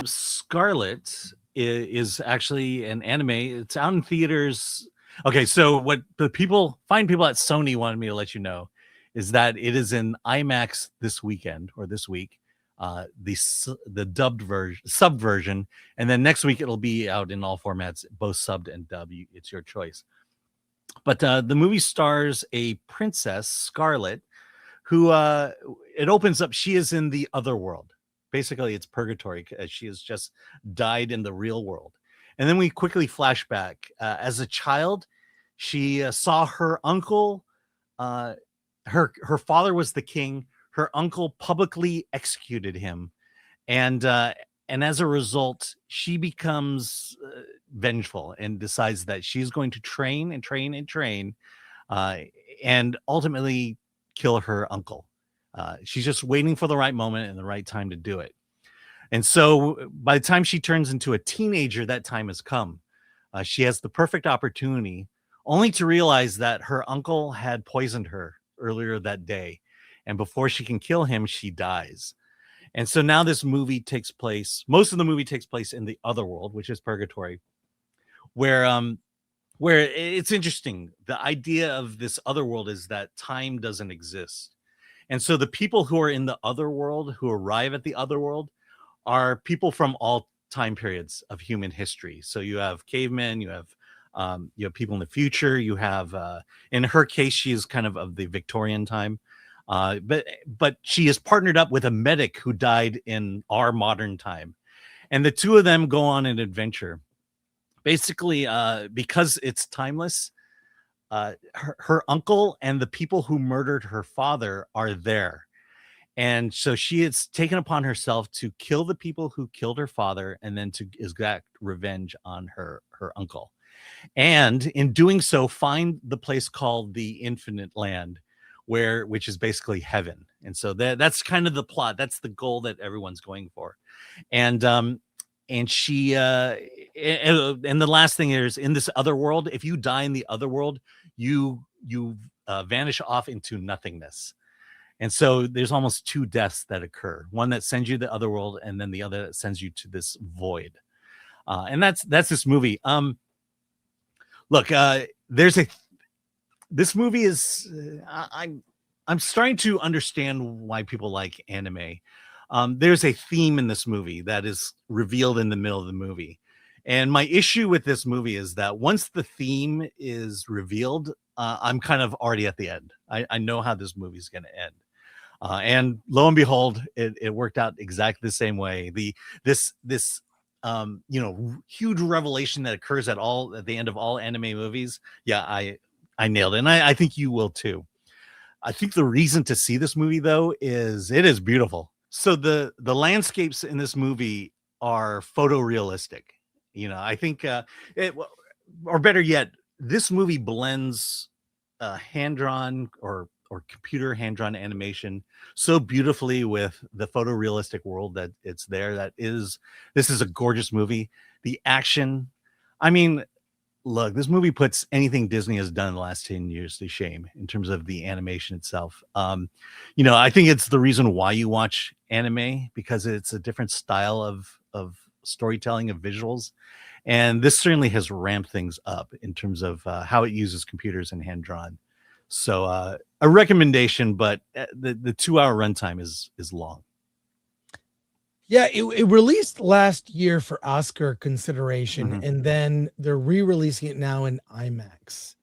Scarlet is actually an anime. It's out in theaters. Okay, so what the fine people at Sony wanted me to let you know is that it is in IMAX this weekend or this week, the dubbed version, sub version, and then next week it'll be out in all formats, both subbed and dubbed. It's your choice. But the movie stars a princess, Scarlet, who it opens up. She is in the other world. Basically, it's Purgatory, as she has just died in the real world. And then we quickly flash back. As a child, she saw her uncle. Her father was the king. Her uncle publicly executed him, and as a result, she becomes vengeful and decides that she's going to train and train and train, and ultimately kill her uncle. She's just waiting for the right moment and the right time to do it. And so by the time she turns into a teenager, that time has come. She has the perfect opportunity, only to realize that her uncle had poisoned her earlier that day. And before she can kill him, she dies. And so now this movie takes place, most of the movie takes place in the other world, which is Purgatory, where it's interesting. The idea of this other world is that time doesn't exist. And so the people who are in the other world, who arrive at the other world, are people from all time periods of human history. So you have cavemen, you have people in the future, you have, in her case, she is kind of the Victorian time. But she is partnered up with a medic who died in our modern time. And the two of them go on an adventure. Basically, because it's timeless, her uncle and the people who murdered her father are there. And so she has taken upon herself to kill the people who killed her father and then to exact revenge on her uncle. And in doing so, find the place called the Infinite Land, which is basically heaven. And so that's kind of the plot. That's the goal that everyone's going for. And she and the last thing is, in this other world, if you die in the other world, you vanish off into nothingness. And so there's almost two deaths that occur, one that sends you to the other world and then the other that sends you to this void. And that's this movie. Look, this movie is, I'm starting to understand why people like anime. There's a theme in this movie that is revealed in the middle of the movie. And my issue with this movie is that once the theme is revealed, I'm kind of already at the end. I know how this movie is going to end. And lo and behold, it worked out exactly the same way. This huge revelation that occurs at the end of all anime movies. Yeah, I nailed it. And I think you will too. I think the reason to see this movie, though, is it is beautiful. So the landscapes in this movie are photorealistic. I think, or better yet, this movie blends hand-drawn or computer hand-drawn animation so beautifully with the photorealistic world that it's there. This is a gorgeous movie. The action, I mean, look, this movie puts anything Disney has done in the last 10 years to shame in terms of the animation itself. I think it's the reason why you watch anime, because it's a different style of storytelling, of visuals. And this certainly has ramped things up in terms of how it uses computers and hand-drawn. So a recommendation, but the 2-hour runtime is long. Yeah, it released last year for Oscar consideration, Mm-hmm. and then they're re-releasing it now in IMAX.